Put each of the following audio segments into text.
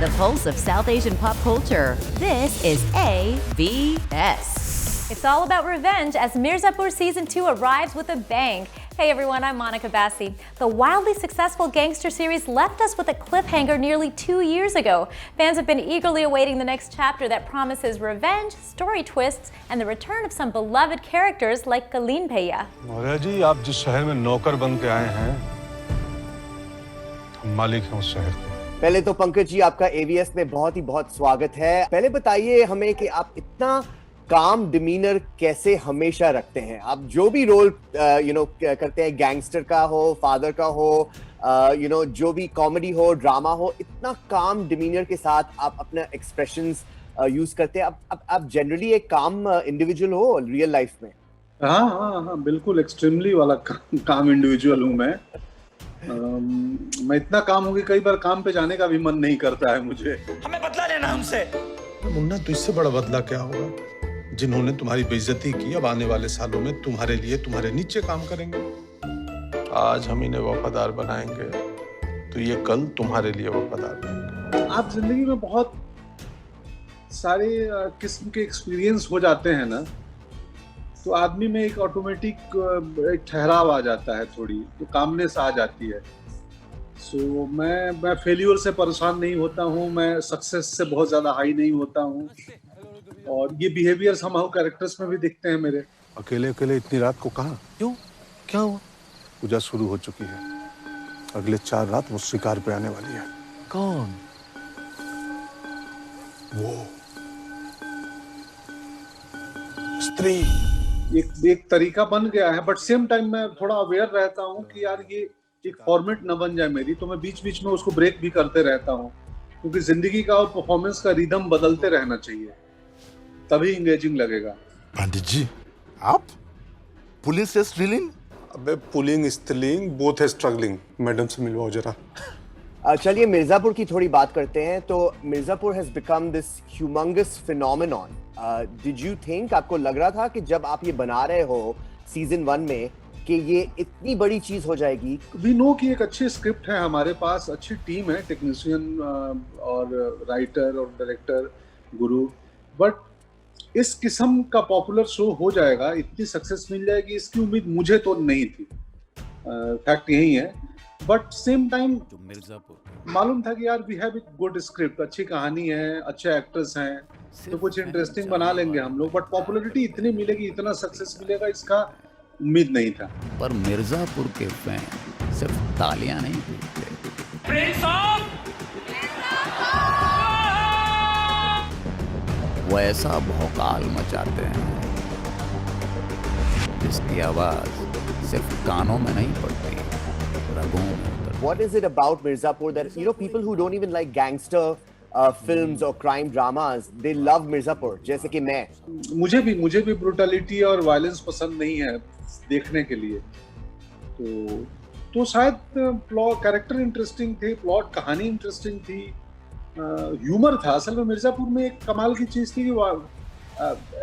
the pulse of South Asian pop culture. This is AVS. It's all about revenge as Mirzapur Season 2 arrives with a bang. Hey everyone, I'm Monica Bassi. The wildly successful gangster series left us with a cliffhanger nearly 2 years ago. Fans have been eagerly awaiting the next chapter that promises revenge, story twists, and the return of some beloved characters like Kalin Bhaiya. Maurya ji, आप जिस शहर में नौकर बन के आए हैं, हम मालिक हैं उस शहर के। पहले तो पंकज जी, आपका एवीएस में बहुत स्वागत है। पहले बताइए हमें कि आप इतना काम डिमीनर कैसे हमेशा रखते हैं। आप जो भी रोल करते हैं, गैंगस्टर का हो, फादर का हो, जो भी कॉमेडी हो, ड्रामा हो, इतना काम डिमीनर के साथ आप अपना एक्सप्रेशंस यूज करते हैं। आप जनरली एक काम इंडिविजुअल हो रियल लाइफ में? हाँ, बिल्कुल एक्सट्रीमली वाला काम इंडिविजुअल हूँ मैं। मैं इतना काम हूँ कि कई बार काम पे जाने का भी मन नहीं करता है मुझे। हमें बदला लेना हमसे। मुन्ना, तो इससे बड़ा बदला क्या होगा? जिन्होंने तुम्हारी बेइज्जती की, अब आने वाले सालों में तुम्हारे लिए तुम्हारे नीचे काम करेंगे। आज हम इन्हें वफादार बनाएंगे तो ये कल तुम्हारे लिए वफादार रहेंगे। आप जिंदगी में बहुत सारे किस्म के एक्सपीरियंस हो जाते हैं ना, तो आदमी में एक ऑटोमेटिक एक ठहराव आ जाता है, थोड़ी तो कामनेस आ जाती है। सो मैं फेल्यूर से परेशान नहीं होता हूँ, मैं सक्सेस से बहुत ज्यादा हाई नहीं होता हूँ, और ये बिहेवियर हम कैरेक्टर्स में भी दिखते हैं मेरे। अकेले अकेले इतनी रात को कहाँ? क्यों? क्या हुआ? पूजा शुरू हो चुकी है। अगले 4 रात वो शिकार पे आने वाली है। कौन? वो स्त्री। एक तरीका बन गया है, बट सेम टाइम मैं थोड़ा अवेयर रहता हूँ कि यार ये एक फॉर्मेट न बन जाए मेरी, तो मैं बीच बीच में उसको ब्रेक भी करते रहता हूँ, क्योंकि जिंदगी का और परफॉर्मेंस का रिदम बदलते रहना चाहिए, तभी इंगेजिंग लगेगा। पंडित जी, आप पुलिस से स्ट्रीलिंग? अबे पुलिंग स्त्रीलिंग बोथ है स्ट्रगलिंग। मैडम से मिलवाओ जरा। चलिए मिर्जापुर की थोड़ी बात करते हैं। तो Mirzapur has become this humongous phenomenon. Did you think, आपको लग रहा था कि जब आप ये बना रहे हो सीजन 1 में कि ये इतनी बड़ी चीज हो जाएगी? वी नो कि एक अच्छी स्क्रिप्ट है हमारे पास, अच्छी टीम है, टेक्नीशियन और राइटर और डायरेक्टर गुरु, बट इस किस्म का पॉपुलर शो हो जाएगा, इतनी सक्सेस मिल जाएगी, इसकी उम्मीद मुझे तो नहीं थी। फैक्ट यही है, बट सेम टाइम मालूम था कि यार we have a good script, अच्छी कहानी है, अच्छे एक्टर्स हैं, तो कुछ इंटरेस्टिंग बना लेंगे हम लोग। बट पॉपुलैरिटी इतनी मिलेगी, इतना सक्सेस मिलेगा, इसका उम्मीद नहीं था। पर मिर्जापुर के फैन सिर्फ तालियां नहीं पीटते, वो ऐसा भौकाल मचाते हैं जिसकी आवाज सिर्फ कानों में नहीं पड़ती, रगों में उतरती। What is it about Mirzapur that people who don't even like gangster films or crime dramas, they love Mirzapur, जैसे कि मैं? मुझे भी ब्रूटलिटी और वायलेंस पसंद नहीं है देखने के लिए, तो शायद प्लॉट, कैरेक्टर इंटरेस्टिंग थे, प्लॉट, कहानी इंटरेस्टिंग थी, ह्यूमर था। असल में मिर्जापुर में एक कमाल की चीज थी कि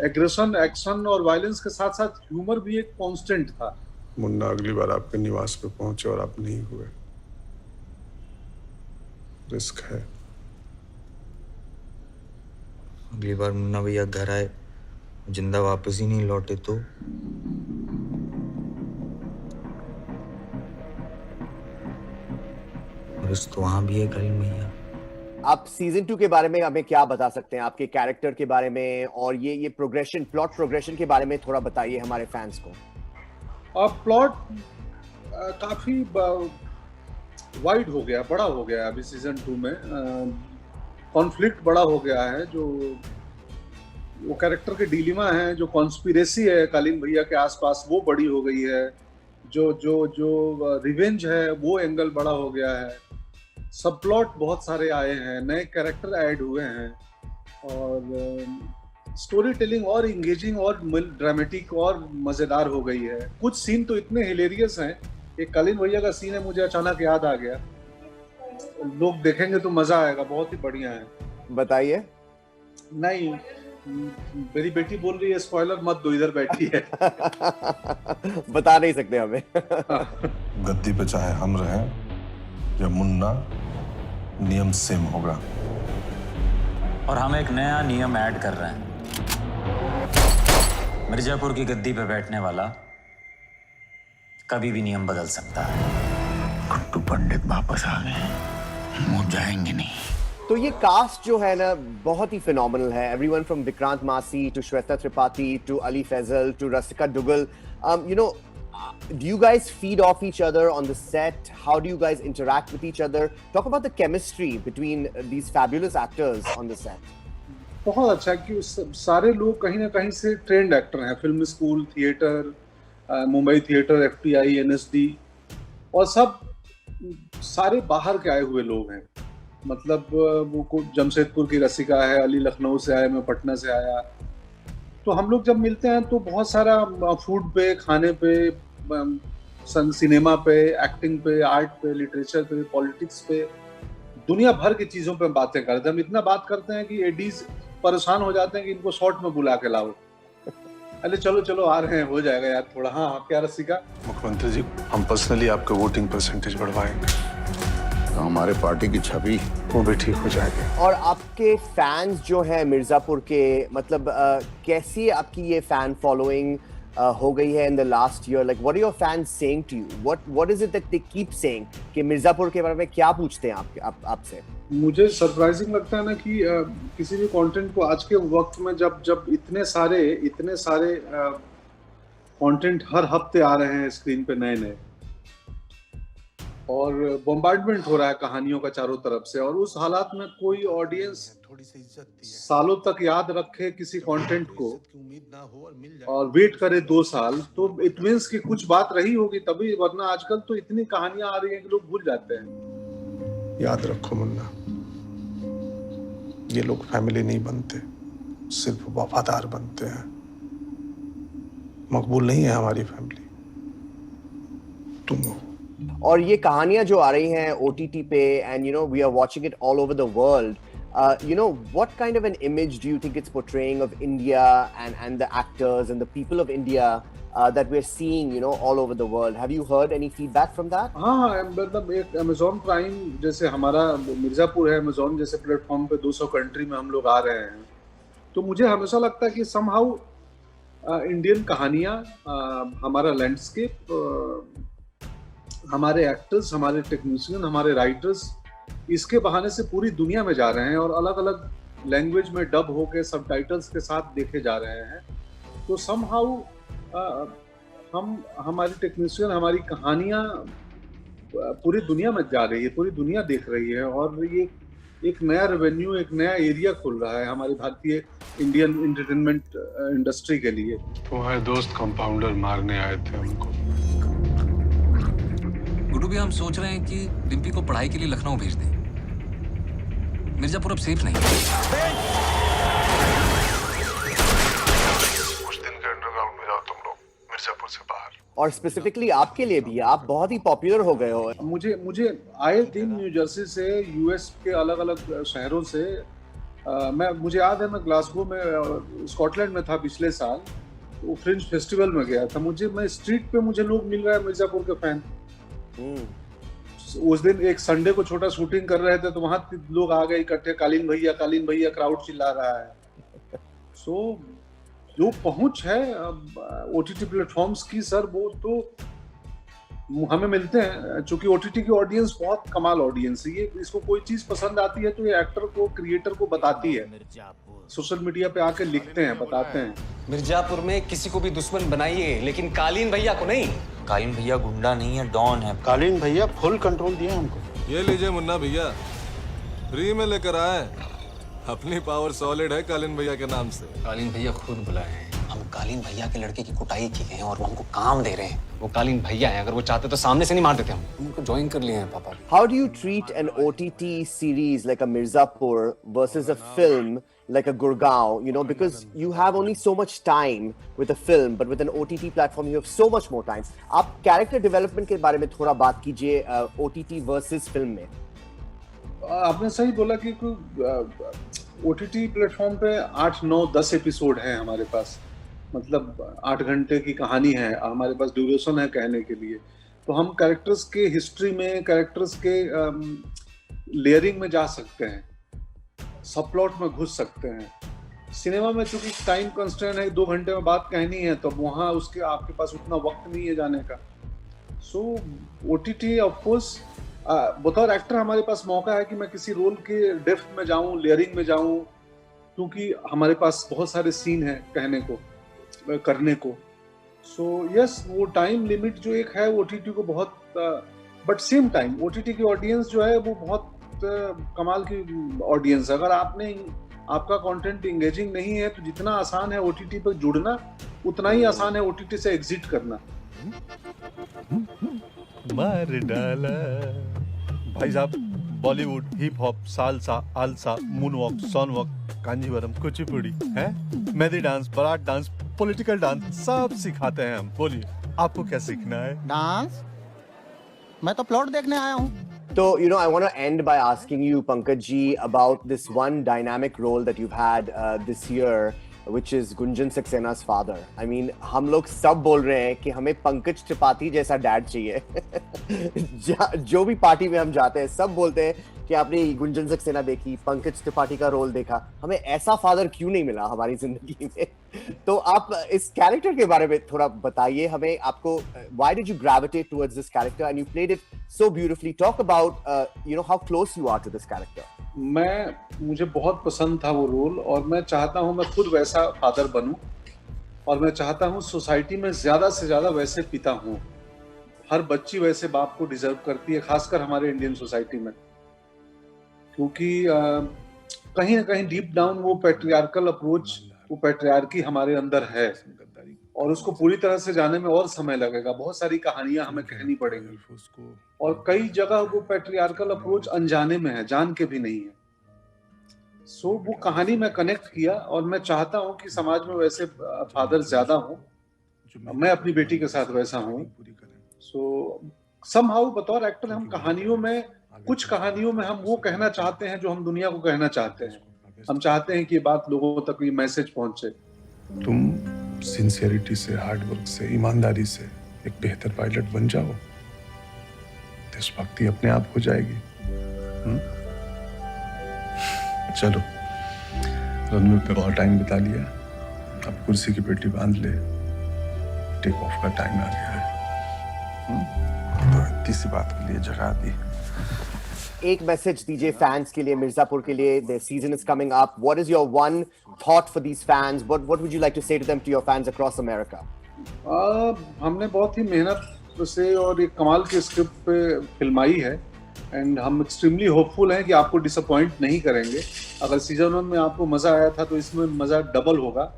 एग्रेशन, एक्शन और वायलेंस के साथ साथ ह्यूमर भी एक कांस्टेंट था। मुन्ना अगली बार आपके निवास पे पहुंचे और आप नहीं हुए, रिस्क है। अगली बार मुन्ना भैया घर आए, जिंदा वापस ही नहीं लौटे तो? रिस्क तो वहां भी है करीम भैया। आप सीजन 2 के बारे में हमें क्या बता सकते हैं, आपके कैरेक्टर के बारे में, और ये प्रोग्रेशन, प्लॉट प्रोग्रेशन के बारे में थोड़ा बताइए हमारे फैंस को। प्लॉट काफी वाइड हो गया, बड़ा हो गया अभी सीजन 2 में। कॉन्फ्लिक्ट बड़ा हो गया है, जो वो कैरेक्टर के डिलीमा है, जो कॉन्स्पिरेसी है कालीन भैया के आसपास, वो बड़ी हो गई है। जो रिवेंज है वो एंगल बड़ा हो गया है। सब प्लॉट बहुत सारे आए हैं, नए कैरेक्टर ऐड हुए हैं, और स्टोरी टेलिंग और इंगेजिंग और ड्रामेटिक और मजेदार हो गई है। कुछ सीन तो इतने हिलेरियस हैं। एक कालीन भैया का सीन है, मुझे अचानक याद आ गया, लोग देखेंगे तो मजा आएगा, बहुत ही बढ़िया है। बताइए। नहीं, मेरी बेटी बोल रही है स्पॉइलर मत दो, इधर बैठी है। बता नहीं सकते हमें। गद्दी पे चाहे हम रहें या मुन्ना, नियम सेम होगा। और हम एक नया नियम ऐड कर रहे हैं। मिर्जापुर की गद्दी पे बैठने वाला कभी भी नियम बदल सकता है। गुड्डू पंडित वापस आ गए, मुंह जाएंगे नहीं। तो ये कास्ट जो है ना बहुत ही फिनोमिनल है। Everyone from Vikrant Massey to Shweta Tripathi to Ali Fazal to Rasika Dugal, you know, do you guys feed off each other on the set? How do you guys interact with each other? Talk about the chemistry between these fabulous actors on the set. बहुत अच्छा है कि सारे लोग कहीं ना कहीं से ट्रेंड एक्टर हैं, film school, theatre, Mumbai theatre, FTI, NSD, और सब सारे बाहर के आए हुए लोग हैं। मतलब वो जमशेदपुर की रसिका है, अली लखनऊ से आया, मैं पटना से आया। तो हम लोग जब मिलते हैं तो बहुत सारा फूड पे, खाने पे, सिनेमा पे, एक्टिंग पे, आर्ट पे, लिटरेचर पे, पॉलिटिक्स पे, दुनिया भर की चीजों पे बातें करते हैं। हम इतना बात करते हैं कि एडीज परेशान हो जाते हैं कि इनको शॉर्ट में बुला के लाओ। अरे चलो चलो आ रहे हैं, हो जाएगा यार थोड़ा। हाँ क्या रसिका? मुख्यमंत्री जी, हम पर्सनली आपके वोटिंग परसेंटेज बढ़वाएंगे तो हमारे पार्टी की छवि वो भी ठीक हो जाएगी। और आपके फैंस जो हैं मिर्जापुर के, मतलब कैसी आपकी ये फैन फॉलोइंग हो गई है in the last year? Like what are your fans saying to you? What is it that they keep saying कि मिर्जापुर के बारे में क्या पूछते हैं आपसे? मुझे सरप्राइजिंग लगता है ना कि किसी भी कंटेंट को आज के वक्त में जब इतने सारे कंटेंट हर हफ्ते आ रहे हैं स्क्रीन पे नए नए, और बॉम्बार्डमेंट हो रहा है कहानियों का चारों तरफ से, और उस हालात में कोई ऑडियंस सालों तक याद रखे किसी कंटेंट को और वेट करे 2 साल, तो इट मींस कि कुछ बात रही होगी तभी, वरना आजकल तो इतनी कहानियां आ रही हैं कि लोग भूल जाते हैं। याद रखो मुन्ना, ये लोग फैमिली नहीं बनते, सिर्फ वफादार बनते हैं। मकबूल नहीं है हमारी फैमिली, तुम हो। और ये कहानियां जो आ रही हैं OTT पे, and you know we are watching it all over the world, you know, what kind of an image do you think it's portraying of India and the actors and the people of India that we're seeing, you know, all over the world? Have you heard any feedback from that? हाँ, मतलब एक Amazon Prime जैसे हमारा मिर्जापुर है, Amazon जैसे platform पे 200 country में हम लोग आ रहे हैं, तो मुझे हमेशा लगता है कि somehow इंडियन कहानियाँ, हमारा लैंडस्केप, हमारे एक्टर्स, हमारे टेक्नीशियन, हमारे राइटर्स इसके बहाने से पूरी दुनिया में जा रहे हैं और अलग अलग लैंग्वेज में डब होके सबटाइटल्स के साथ देखे जा रहे हैं। तो समहाउ हमारी टेक्नीशियन, हमारी कहानियाँ पूरी दुनिया में जा रही है, पूरी दुनिया देख रही है, और ये एक नया रेवेन्यू, एक नया एरिया खुल रहा है हमारी भारतीय इंडियन एंटरटेनमेंट इंडस्ट्री के लिए। तुम्हारे दोस्त कंपाउंडर मारने आए थे हमको। गुड्डू भी हम सोच रहे हैं कि डिम्पी को पढ़ाई के लिए लखनऊ भेज दें। मिर्जापुर अब सेफ नहीं है। कुछ दिन के अंडरग्राउंड में जाओ तुम लोग, मिर्जापुर से बाहर। और स्पेसिफिकली आपके लिए भी, आप बहुत ही पॉपुलर हो गए हो। मुझे आए दिन न्यू जर्सी से, US के अलग अलग शहरों से, मुझे याद है मैं ग्लासगो में स्कॉटलैंड में था पिछले साल, तो फ्रिंज फेस्टिवल में गया था। मैं स्ट्रीट पे मुझे लोग मिल रहे हैं मिर्जापुर के फैन। उस दिन एक संडे को छोटा शूटिंग कर रहे थे, तो वहां लोग आ गए इकट्ठे, कालीन भैया, क्राउड चिल्ला रहा है। सो जो पहुंच है OTT प्लेटफॉर्म्स की सर, वो तो हमें मिलते हैं, चूंकि OTT की ऑडियंस बहुत कमाल ऑडियंस है। ये इसको कोई चीज पसंद आती है तो ये एक्टर को, क्रिएटर को बताती है, सोशल मीडिया पे आके लिखते हैं, बताते हैं। मिर्जापुर में किसी को भी दुश्मन बनाइए, लेकिन कालीन भैया को नहीं। कालीन भैया गुंडा नहीं है, डॉन है। कालीन भैया फुल कंट्रोल दिए हमको। ये लीजिए मुन्ना भैया, फ्री में लेकर आए। अपनी पावर सॉलिड है कालीन भैया के नाम से। कालीन भैया खुद बुलाए हैं। हम कालीन भैया के लड़के की कुटाई की है और वो हमको काम दे रहे हैं। वो कालीन भैया हैं, अगर वो चाहते तो सामने से नहीं मार देते। हम उनको ज्वाइन कर लिए हैं पापा। How do you treat an OTT series like a Mirzapur versus a film like a Gurgaon, you know, because you have only so much time with a film, but with an OTT platform you have so much more time. आप character development के बारे में थोड़ा बात कीजिए OTT versus film में। आपने सही बोला कि OTT प्लेटफॉर्म पे 8, 9, 10 एपिसोड हैं हमारे पास, मतलब 8 घंटे की कहानी है हमारे पास, ड्यूरेशन है कहने के लिए। तो हम कैरेक्टर्स के हिस्ट्री में, कैरेक्टर्स के लेयरिंग में जा सकते हैं, सब प्लॉट में घुस सकते हैं। सिनेमा में चूंकि टाइम कंस्ट्रेंट है, 2 घंटे में बात कहनी है, तो वहाँ उसके आपके पास उतना वक्त नहीं है जाने का। सो OTT ऑफ कोर्स बतौर एक्टर हमारे पास मौका है कि मैं किसी रोल के डेप्थ में जाऊं, लेयरिंग में जाऊं, क्योंकि हमारे पास बहुत सारे सीन हैं कहने को, करने को। सो यस, वो टाइम लिमिट जो एक है OTT को बहुत, बट सेम टाइम OTT की ऑडियंस जो है वो बहुत कमाल की ऑडियंस है। अगर आपका कंटेंट एंगेजिंग नहीं है, तो जितना आसान है OTT पर जुड़ना, उतना ही आसान है OTT से एग्जिट करना। मार डाला भाई साहब। बॉलीवुड, हिप हॉप, सालसा, आलसा, मूनवॉक, सॉनवॉक, कांजीवरम, कुचिपुड़ी है, mehndi dance, baraat dance, political dance, सब सिखाते हैं हम। बोलिए आपको क्या सीखना है? डांस? मैं तो प्लॉट देखने आया हूँ। So, I want to end by asking you, Pankaj ji, about this one dynamic role that you've had this year, which is Gunjan Saxena's father. I mean, हम लोग सब बोल रहे हैं कि हमें पंकज त्रिपाठी जैसा डैड चाहिए। जो भी पार्टी में हम जाते हैं, सब बोलते हैं कि आपने गुंजन सक्सेना देखी, पंकज त्रिपाठी का रोल देखा, हमें ऐसा फादर क्यों नहीं मिला हमारी जिंदगी में? तो आप इस कैरेक्टर के बारे में थोड़ा बताइए हमें। आपको why did you gravitate towards this character and you played it so beautifully? Talk about how close you are to this character. मुझे बहुत पसंद था वो रोल, और मैं चाहता हूँ मैं खुद वैसा फादर बनूं, और मैं चाहता हूँ सोसाइटी में ज्यादा से ज्यादा वैसे पिता हूँ। हर बच्ची वैसे बाप को डिजर्व करती है, खासकर हमारे इंडियन सोसाइटी में, क्योंकि कहीं ना कहीं डीप डाउन वो पैट्रियार्कल अप्रोच, वो पैट्रियार्की हमारे अंदर है, और उसको पूरी तरह से जाने में और समय लगेगा। बहुत सारी कहानियां हमें कहनी पड़ेंगी, और कई जगह वो पैट्रियार्कल अप्रोच अनजाने में है, जान के भी नहीं है। सो वो कहानी में कनेक्ट किया, और मैं चाहता हूँ कि समाज में वैसे फादर ज्यादा हो। मैं अपनी बेटी के साथ वैसा हूँ। सो समहाउ बतौर एक्टर हम कहानियों में, कुछ कहानियों में हम वो कहना चाहते हैं जो हम दुनिया को कहना चाहते हैं। हम चाहते हैं कि ये बात लोगों तक, ये मैसेज पहुंचे। तुम सिंसियरिटी से, हार्डवर्क से, ईमानदारी से एक बेहतर पायलट बन जाओ, देशभक्ति अपने आप हो जाएगी। चलो, रनवे पे बहुत टाइम बिता लिया, अब कुर्सी की पेटी बांध ले, टेक ऑफ का टाइम आ गया है। तो इतनी सी बात के लिए जगा दी। एक मैसेज दीजिए फैंस के लिए, मिर्जापुर के लिए। The season is coming up. What is your one thought for these fans? What would you like to say to them, to your fans across America? हमने बहुत ही मेहनत से और एक कमाल के स्क्रिप्ट पे फिल्माई है, एंड हम एक्सट्रीमली होपफुल हैं कि आपको डिसअपॉइंट नहीं करेंगे। अगर सीजन 1 में आपको मजा आया था, तो इसमें मजा डबल होगा।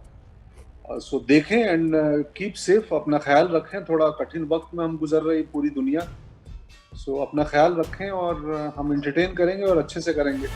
सो देखें एंड कीप सेफ, अपना ख्याल रखें। थोड़ा कठिन वक्त में हम गुजर रही पूरी दुनिया, सो अपना ख्याल रखें, और हम एंटरटेन करेंगे और अच्छे से करेंगे।